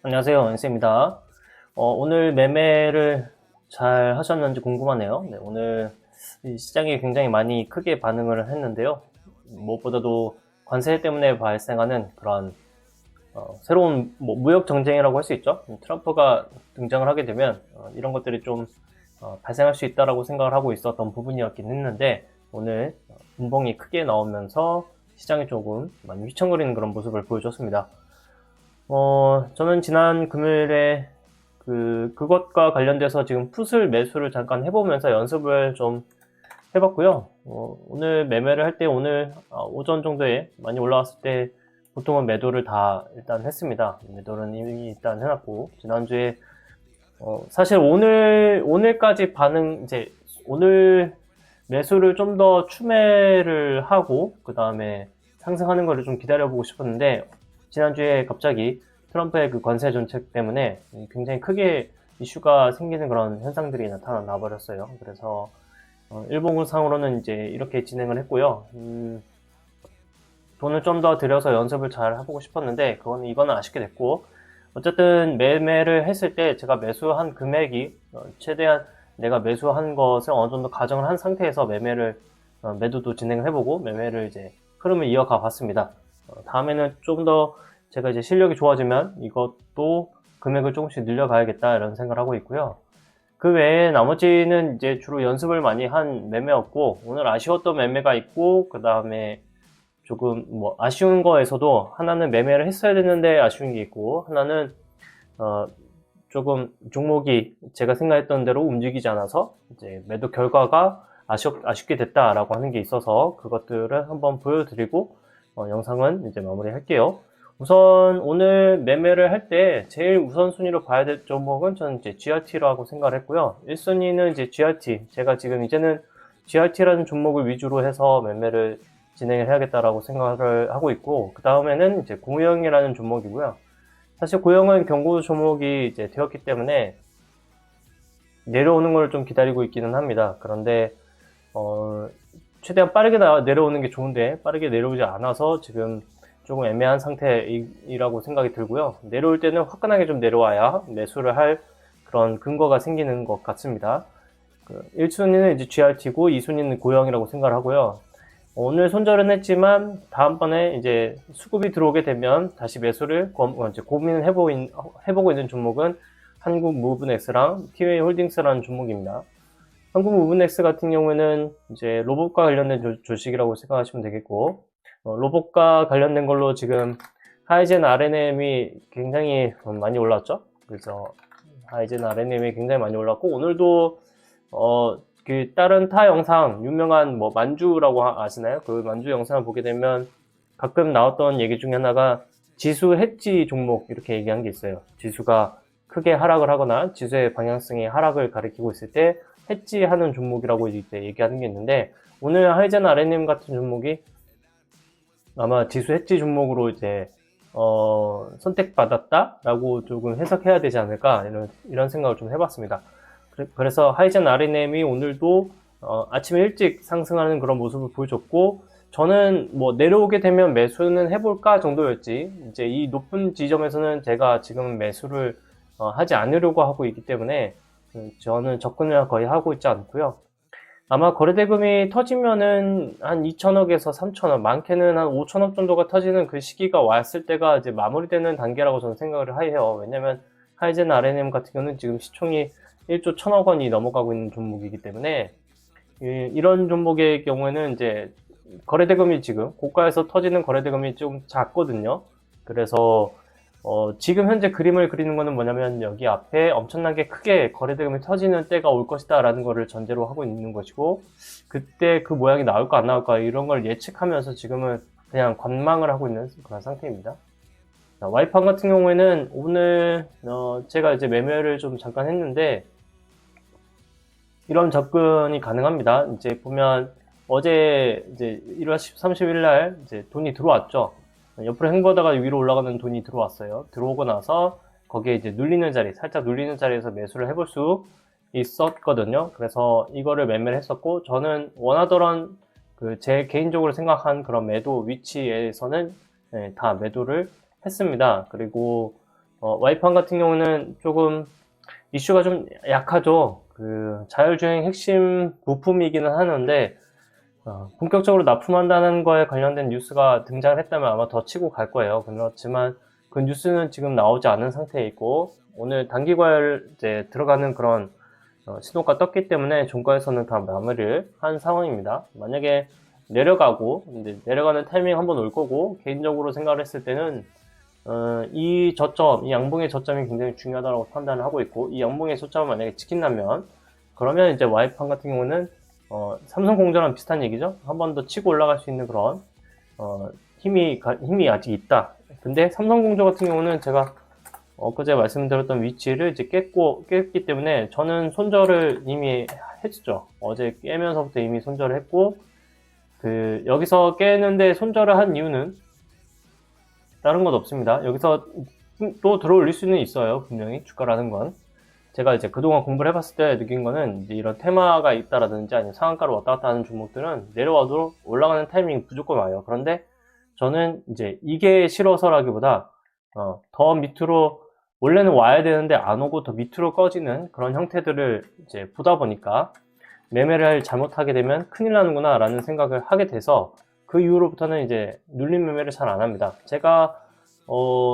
안녕하세요, 연세입니다. 오늘 매매를 잘 하셨는지 궁금하네요. 네, 오늘 이 시장이 굉장히 많이 크게 반응을 했는데요. 무엇보다도 관세 때문에 발생하는 그런 새로운 무역 정쟁이라고 할 수 있죠. 트럼프가 등장을 하게 되면 이런 것들이 좀 발생할 수 있다라고 생각을 하고 있었던 부분이었긴 했는데 오늘 분봉이 크게 나오면서 시장이 조금 많이 휘청거리는 그런 모습을 보여줬습니다. 저는 지난 금요일에 그것과 관련돼서 지금 풋을 매수를 잠깐 해보면서 연습을 좀 해봤고요. 오늘 매매를 할 때 오늘 오전 정도에 많이 올라왔을 때 보통은 매도를 다 일단 했습니다. 매도는 이미 일단 해놨고, 지난주에, 사실 오늘까지 이제 오늘 매수를 좀 더 추매를 하고, 그 다음에 상승하는 거를 좀 기다려보고 싶었는데, 지난주에 갑자기 트럼프의 그 관세 정책 때문에 굉장히 크게 이슈가 생기는 그런 현상들이 나타나 버렸어요. 그래서 일봉상으로는 이제 이렇게 진행을 했고요. 돈을 좀 더 들여서 연습을 잘 해보고 싶었는데 이거는 아쉽게 됐고, 어쨌든 매매를 했을 때 제가 매수한 금액이 최대한 내가 매수한 것을 어느 정도 가정을 한 상태에서 매도도 진행을 해보고 매매를 이제 흐름을 이어가 봤습니다. 다음에는 좀 더 제가 이제 실력이 좋아지면 이것도 금액을 조금씩 늘려가야겠다 이런 생각을 하고 있고요. 그 외에 나머지는 이제 주로 연습을 많이 한 매매였고, 오늘 아쉬웠던 매매가 있고, 그 다음에 조금 아쉬운 거에서도 하나는 매매를 했어야 됐는데 아쉬운 게 있고, 하나는 조금 종목이 제가 생각했던 대로 움직이지 않아서 이제 매도 결과가 아쉽게 됐다라고 하는 게 있어서 그것들을 한번 보여드리고 영상은 이제 마무리할게요. 우선 오늘 매매를 할 때 제일 우선순위로 봐야 될 종목은 저는 이제 GRT라고 생각을 했고요. 1순위는 이제 GRT. 제가 지금 이제는 GRT라는 종목을 위주로 해서 매매를 진행을 해야겠다라고 생각을 하고 있고, 그 다음에는 이제 고영이라는 종목이고요. 사실 고영은 경고 종목이 이제 되었기 때문에 내려오는 걸 좀 기다리고 있기는 합니다. 그런데 최대한 빠르게 내려오는 게 좋은데 빠르게 내려오지 않아서 지금 조금 애매한 상태이라고 생각이 들고요. 내려올 때는 화끈하게 좀 내려와야 매수를 할 그런 근거가 생기는 것 같습니다. 1순위는 이제 GRT고 2순위는 고영이라고 생각을 하고요. 오늘 손절은 했지만 다음번에 이제 수급이 들어오게 되면 다시 매수를 이제 고민을 해보고 있는 종목은 한국무브넥스랑 티웨이 홀딩스라는 종목입니다. 한국무브넥스 같은 경우에는 이제 로봇과 관련된 주식이라고 생각하시면 되겠고, 로봇과 관련된 걸로 지금 하이젠 RNM이 굉장히 많이 올랐죠. 그래서 하이젠 RNM이 굉장히 많이 올랐고, 오늘도 다른 타 영상, 유명한 만주라고 아시나요? 그 만주 영상을 보게 되면 가끔 나왔던 얘기 중에 하나가 지수 해지 종목 이렇게 얘기한 게 있어요. 지수가 크게 하락을 하거나 지수의 방향성이 하락을 가리키고 있을 때 해지하는 종목이라고 이제 얘기하는 게 있는데, 오늘 하이젠 RNM 같은 종목이 아마 지수 해지 종목으로 이제 선택받았다라고 조금 해석해야 되지 않을까 이런 생각을 좀 해봤습니다. 그래서 하이젠 RNM이 오늘도 아침에 일찍 상승하는 그런 모습을 보여줬고, 저는 내려오게 되면 매수는 해볼까 정도였지, 이제 이 높은 지점에서는 제가 지금 매수를 하지 않으려고 하고 있기 때문에 저는 접근을 거의 하고 있지 않고요. 아마 거래대금이 터지면은 한 2천억에서 3천억, 많게는 한 5천억 정도가 터지는 그 시기가 왔을 때가 이제 마무리되는 단계라고 저는 생각을 해요. 왜냐면 하이젠 RNM 같은 경우는 지금 시총이 1조 1천억 원이 넘어가고 있는 종목이기 때문에, 이런 종목의 경우에는 이제 거래대금이 지금 고가에서 터지는 거래대금이 좀 작거든요. 그래서 지금 현재 그림을 그리는 거는 뭐냐면 여기 앞에 엄청나게 크게 거래대금이 터지는 때가 올 것이다 라는 거를 전제로 하고 있는 것이고, 그때 그 모양이 나올까 안 나올까 이런 걸 예측하면서 지금은 그냥 관망을 하고 있는 그런 상태입니다. 와이판 같은 경우에는 오늘 제가 이제 매매를 좀 잠깐 했는데 이런 접근이 가능합니다. 이제 보면 어제 이제 1월 30일 날 이제 돈이 들어왔죠. 옆으로 횡보하다가 위로 올라가는 돈이 들어왔어요. 들어오고 나서 거기에 이제 살짝 눌리는 자리에서 매수를 해볼 수 있었거든요. 그래서 이거를 매매를 했었고, 저는 원하더런 제 개인적으로 생각한 그런 매도 위치에서는 다 매도를 했습니다. 그리고 와이판 같은 경우는 조금 이슈가 좀 약하죠. 그 자율주행 핵심 부품이기는 하는데 본격적으로 납품한다는 거에 관련된 뉴스가 등장을 했다면 아마 더 치고 갈 거예요. 그렇지만 그 뉴스는 지금 나오지 않은 상태에 있고 오늘 단기과열 이제 들어가는 그런 신호가 떴기 때문에 종가에서는 다 마무리를 한 상황입니다. 만약에 내려가고 이제 내려가는 타이밍 한번 올 거고 개인적으로 생각을 했을 때는 이 저점, 이 양봉의 저점이 굉장히 중요하다고 판단을 하고 있고 이 양봉의 저점을 만약에 지킨다면 그러면 이제 와이판 같은 경우는 삼성공조랑 비슷한 얘기죠. 한 번 더 치고 올라갈 수 있는 그런 힘이 아직 있다. 근데 삼성공조 같은 경우는 제가 엊그제 말씀드렸던 위치를 이제 깼기 때문에 저는 손절을 이미 했죠. 어제 깨면서부터 이미 손절을 했고 여기서 깨는데 손절을 한 이유는 다른 것 없습니다. 여기서 또 들어올릴 수는 있어요. 분명히 주가라는 건. 제가 이제 그동안 공부를 해봤을 때 느낀 거는 이제 이런 테마가 있다라든지 아니면 상한가로 왔다 갔다 하는 종목들은 내려와도 올라가는 타이밍이 무조건 와요. 그런데 저는 이제 이게 싫어서라기보다 더 밑으로 원래는 와야 되는데 안 오고 더 밑으로 꺼지는 그런 형태들을 이제 보다 보니까 매매를 잘못하게 되면 큰일 나는구나 라는 생각을 하게 돼서 그 이후로부터는 이제 눌림 매매를 잘 안 합니다. 제가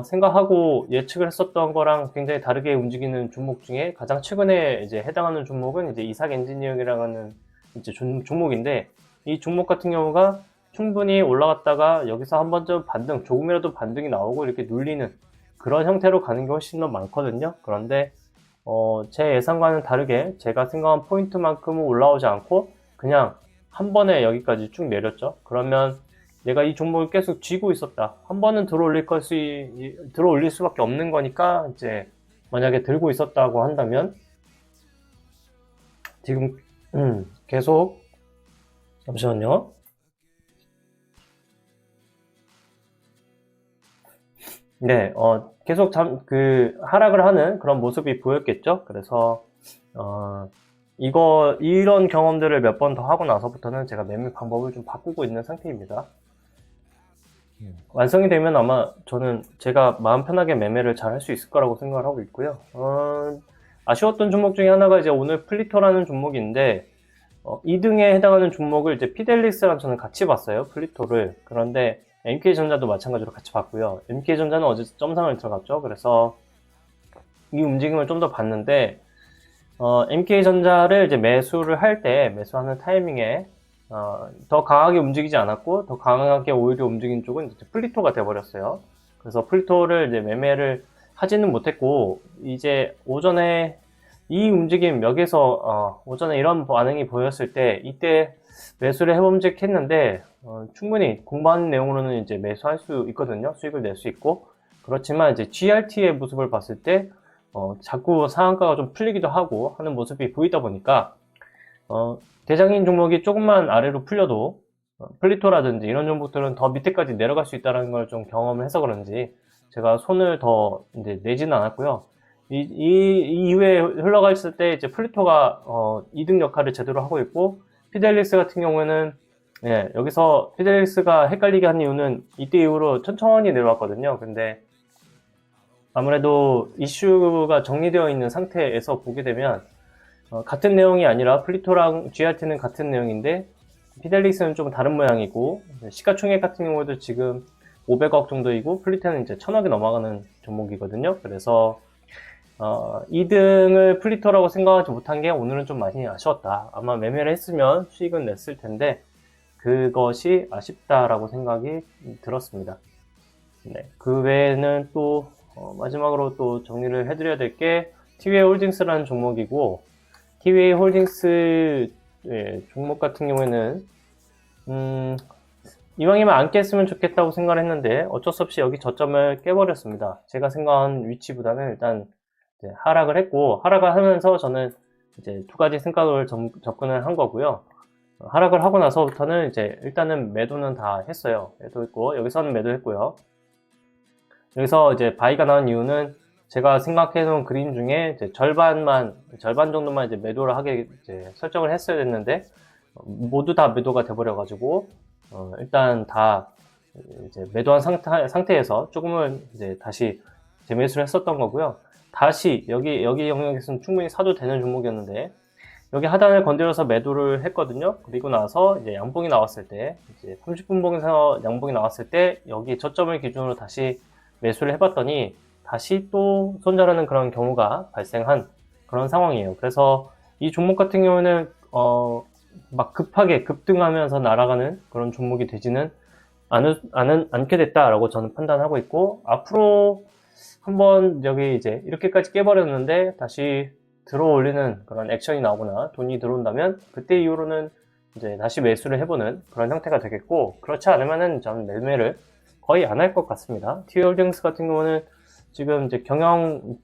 생각하고 예측을 했었던 거랑 굉장히 다르게 움직이는 종목 중에 가장 최근에 이제 해당하는 종목은 이제 이삭 엔지니어링이라는 이제 종목인데 이 종목 같은 경우가 충분히 올라갔다가 여기서 한 번쯤 반등, 조금이라도 반등이 나오고 이렇게 눌리는 그런 형태로 가는 게 훨씬 더 많거든요. 그런데 제 예상과는 다르게 제가 생각한 포인트만큼은 올라오지 않고 그냥 한 번에 여기까지 쭉 내렸죠. 그러면 내가 이 종목을 계속 쥐고 있었다. 한 번은 들어올릴 수밖에 없는 거니까 이제 만약에 들고 있었다고 한다면 지금 계속 잠시만요. 네, 계속 하락을 하는 그런 모습이 보였겠죠. 그래서 이런 경험들을 몇 번 더 하고 나서부터는 제가 매매 방법을 좀 바꾸고 있는 상태입니다. 완성이 되면 아마 저는 제가 마음 편하게 매매를 잘 할 수 있을 거라고 생각을 하고 있고요. 아쉬웠던 종목 중에 하나가 이제 오늘 플리토라는 종목인데 2등에 해당하는 종목을 이제 피델릭스랑 저는 같이 봤어요. 플리토를. 그런데 MK전자도 마찬가지로 같이 봤고요. MK전자는 어제 점상을 들어갔죠. 그래서 이 움직임을 좀 더 봤는데 MK전자를 이제 매수하는 타이밍에 더 강하게 움직이지 않았고 더 강하게 오히려 움직인 쪽은 이제 플리토가 돼버렸어요. 그래서 플리토를 이제 매매를 하지는 못했고 이제 오전에 이 움직임 여기서 오전에 이런 반응이 보였을 때 이때 매수를 해봄직했는데 충분히 공부하는 내용으로는 이제 매수할 수 있거든요. 수익을 낼 수 있고 그렇지만 이제 GRT의 모습을 봤을 때 자꾸 상한가가 좀 풀리기도 하고 하는 모습이 보이다 보니까 대장인 종목이 조금만 아래로 풀려도 플리토라든지 이런 종목들은 더 밑에까지 내려갈 수 있다는 걸 좀 경험을 해서 그런지 제가 손을 더 이제 내지는 않았고요. 이 이후에 흘러갔을 때 이제 플리토가 2등 역할을 제대로 하고 있고 피델릭스 같은 경우에는 여기서 피델릭스가 헷갈리게 한 이유는 이때 이후로 천천히 내려왔거든요. 근데 아무래도 이슈가 정리되어 있는 상태에서 보게 되면 같은 내용이 아니라 플리토랑 GRT는 같은 내용인데 피델릭스는 좀 다른 모양이고 시가총액 같은 경우에도 지금 500억 정도이고 플리토는 이제 1000억이 넘어가는 종목이거든요. 그래서 2등을 플리토라고 생각하지 못한 게 오늘은 좀 많이 아쉬웠다. 아마 매매를 했으면 수익은 냈을 텐데 그것이 아쉽다라고 생각이 들었습니다. 네, 그 외에는 또 마지막으로 또 정리를 해드려야 될 게 TVA 홀딩스라는 종목이고 TVA 홀딩스 종목 같은 경우에는 이왕이면 안 깼으면 좋겠다고 생각을 했는데 어쩔 수 없이 여기 저점을 깨버렸습니다. 제가 생각한 위치보다는 일단 이제 하락을 했고 하락을 하면서 저는 이제 두 가지 생각을 접근을 한 거고요. 하락을 하고 나서부터는 이제 일단은 매도는 다 했어요. 매도했고 여기서는 매도했고요. 여기서 이제 바이가 나온 이유는 제가 생각해 놓은 그림 중에 이제 절반 정도만 이제 매도를 하게 이제 설정을 했어야 됐는데 모두 다 매도가 돼버려 가지고 일단 다 이제 매도한 상태에서 조금은 이제 다시 제 매수를 했었던 거고요. 다시 여기 영역에서는 충분히 사도 되는 종목이었는데 여기 하단을 건드려서 매도를 했거든요. 그리고 나서 이제 양봉이 나왔을 때, 이제 30분봉에서 양봉이 나왔을 때 여기 저점을 기준으로 다시 매수를 해봤더니 다시 또 손절하는 그런 경우가 발생한 그런 상황이에요. 그래서 이 종목 같은 경우는 막 급하게 급등하면서 날아가는 그런 종목이 되지는 않게 됐다라고 저는 판단하고 있고, 앞으로 한번 여기 이제 이렇게까지 깨버렸는데 다시 들어 올리는 그런 액션이 나오거나 돈이 들어온다면 그때 이후로는 이제 다시 매수를 해보는 그런 형태가 되겠고, 그렇지 않으면은 저는 매매를 거의 안 할 것 같습니다. 티웨이홀딩스 같은 경우는 지금 이제 경영권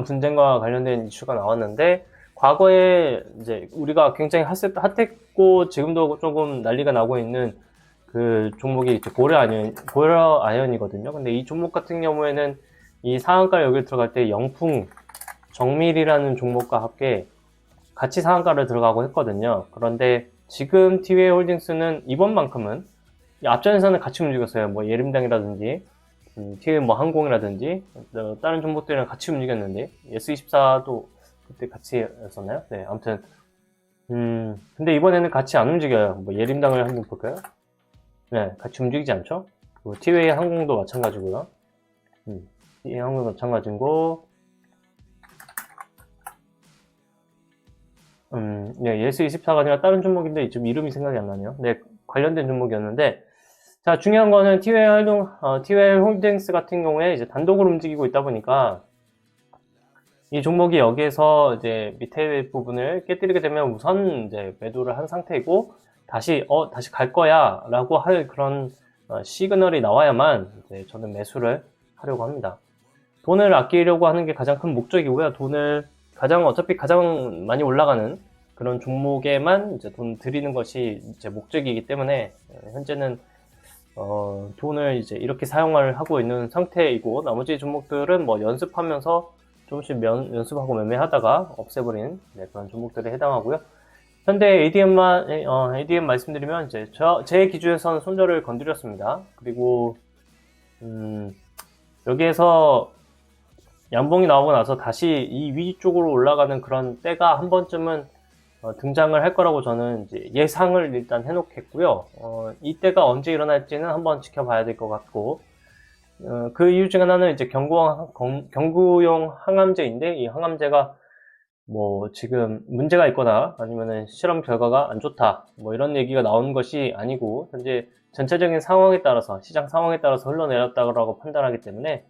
분쟁과 관련된 이슈가 나왔는데, 과거에 이제 우리가 굉장히 핫했고 지금도 조금 난리가 나고 있는 그 종목이 이제 고려 아연이거든요. 근데 이 종목 같은 경우에는 이 상한가 여기를 들어갈 때 영풍 정밀이라는 종목과 함께 같이 상한가를 들어가고 했거든요. 그런데 지금 티웨이홀딩스는 이번만큼은 앞전에서는 같이 움직였어요. 뭐 예림당이라든지 티웨이 뭐 항공이라든지 다른 종목들이랑 같이 움직였는데 S24도 그때 같이 했었나요? 네, 아무튼 근데 이번에는 같이 안 움직여요. 뭐 예림당을 한번 볼까요? 네, 같이 움직이지 않죠? 티웨이 항공도 마찬가지고요. 티웨이 항공도 마찬가지고, 네, 예스24가 아니라 다른 종목인데 좀 이름이 생각이 안 나네요. 네, 관련된 종목이었는데, 자, 중요한 거는 티웨이 홀딩스 같은 경우에 이제 단독으로 움직이고 있다 보니까 이 종목이 여기에서 이제 밑에 부분을 깨뜨리게 되면 우선 이제 매도를 한 상태이고, 다시 갈 거야 라고 할 그런 시그널이 나와야만 이제 저는 매수를 하려고 합니다. 돈을 아끼려고 하는 게 가장 큰 목적이고요. 돈을 어차피 가장 많이 올라가는 그런 종목에만 이제 돈 들이는 것이 이제 목적이기 때문에 현재는 돈을 이제 이렇게 사용을 하고 있는 상태이고, 나머지 종목들은 뭐 연습하면서 조금씩 연습하고 매매하다가 없애버린 그런 종목들에 해당하고요. 현대 ADM 말씀드리면 이제 제 기준에서는 손절을 건드렸습니다. 그리고 여기에서 양봉이 나오고 나서 다시 이 위쪽으로 올라가는 그런 때가 한 번쯤은 등장을 할 거라고 저는 이제 예상을 일단 해놓겠고요. 이 때가 언제 일어날지는 한번 지켜봐야 될 것 같고, 그 이유 중 하나는 이제 경구용 항암제인데, 이 항암제가 뭐 지금 문제가 있거나 아니면은 실험 결과가 안 좋다 뭐 이런 얘기가 나온 것이 아니고, 현재 전체적인 상황에 따라서, 시장 상황에 따라서 흘러내렸다고 판단하기 때문에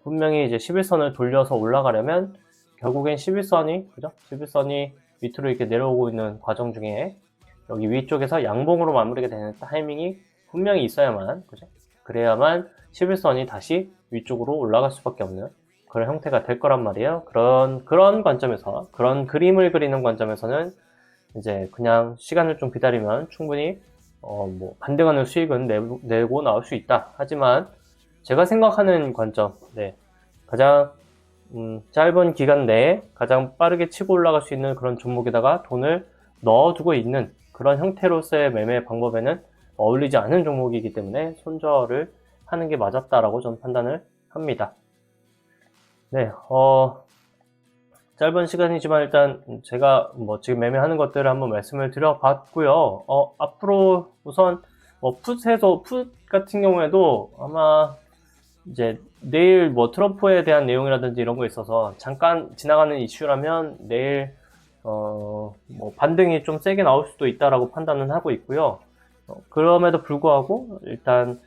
분명히 이제 11선을 돌려서 올라가려면 결국엔 11선이 밑으로 이렇게 내려오고 있는 과정 중에 여기 위쪽에서 양봉으로 마무리가 되는 타이밍이 분명히 있어야만, 그죠? 그래야만 11선이 다시 위쪽으로 올라갈 수밖에 없는 그런 형태가 될 거란 말이에요. 그런 관점에서, 그런 그림을 그리는 관점에서는 이제 그냥 시간을 좀 기다리면 충분히 뭐 반등하는 수익은 내고 나올 수 있다. 하지만 제가 생각하는 관점, 네, 가장 짧은 기간 내에 가장 빠르게 치고 올라갈 수 있는 그런 종목에다가 돈을 넣어두고 있는 그런 형태로서의 매매 방법에는 어울리지 않은 종목이기 때문에 손절을 하는 게 맞았다라고 저는 판단을 합니다. 네, 짧은 시간이지만 일단 제가 뭐 지금 매매하는 것들을 한번 말씀을 드려봤고요. 앞으로 우선 풋 같은 경우에도 아마 이제 내일 뭐 트럼프에 대한 내용이라든지 이런 거 있어서 잠깐 지나가는 이슈라면 내일 뭐 반등이 좀 세게 나올 수도 있다라고 판단은 하고 있고요. 그럼에도 불구하고 일단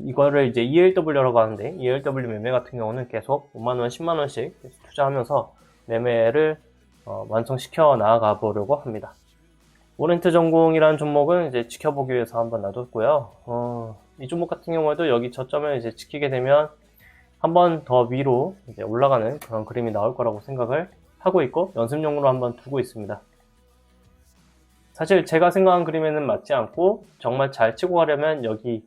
이거를 이제 ELW라고 하는데, ELW 매매 같은 경우는 계속 5만원, 10만원씩 투자하면서 매매를 완성시켜 나아가 보려고 합니다. 오렌트 전공이라는 종목은 이제 지켜보기 위해서 한번 놔뒀고요. 이 종목 같은 경우에도 여기 저점을 이제 지키게 되면 한 번 더 위로 이제 올라가는 그런 그림이 나올 거라고 생각을 하고 있고, 연습용으로 한번 두고 있습니다. 사실 제가 생각한 그림에는 맞지 않고 정말 잘 치고 가려면 여기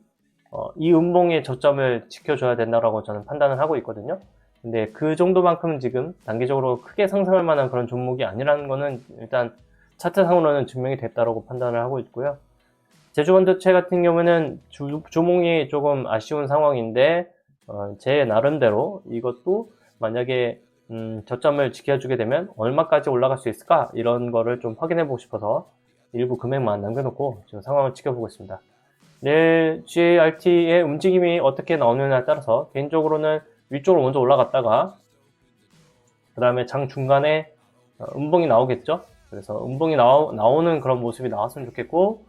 이 음봉의 저점을 지켜줘야 된다라고 저는 판단을 하고 있거든요. 근데 그 정도만큼은 지금 단기적으로 크게 상승할 만한 그런 종목이 아니라는 거는 일단 차트상으로는 증명이 됐다라고 판단을 하고 있고요. 제주반도체 같은 경우는 주봉이 조금 아쉬운 상황인데, 제 나름대로 이것도 만약에 저점을 지켜주게 되면 얼마까지 올라갈 수 있을까? 이런 거를 좀 확인해 보고 싶어서 일부 금액만 남겨놓고 지금 상황을 지켜보고 있습니다. 내일 GRT의 움직임이 어떻게 나오느냐에 따라서 개인적으로는 위쪽으로 먼저 올라갔다가 그 다음에 장 중간에 음봉이 나오겠죠. 그래서 음봉이 나오는 그런 모습이 나왔으면 좋겠고,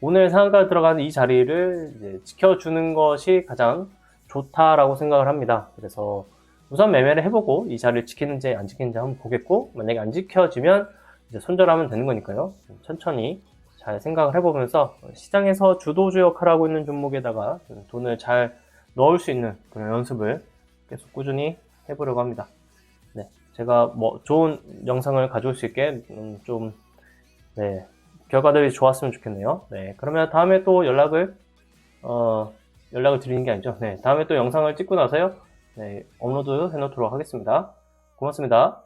오늘 상한가 들어가는 이 자리를 이제 지켜주는 것이 가장 좋다라고 생각을 합니다. 그래서 우선 매매를 해보고 이 자리를 지키는지 안 지키는지 한번 보겠고, 만약에 안 지켜지면 이제 손절하면 되는 거니까요. 천천히 잘 생각을 해보면서 시장에서 주도주 역할을 하고 있는 종목에다가 돈을 잘 넣을 수 있는 그런 연습을 계속 꾸준히 해보려고 합니다. 네, 제가 뭐 좋은 영상을 가져올 수 있게 좀 결과들이 좋았으면 좋겠네요. 네, 그러면 다음에 또 연락을 드리는 게 아니죠. 네, 다음에 또 영상을 찍고 나서요. 네, 업로드 해놓도록 하겠습니다. 고맙습니다.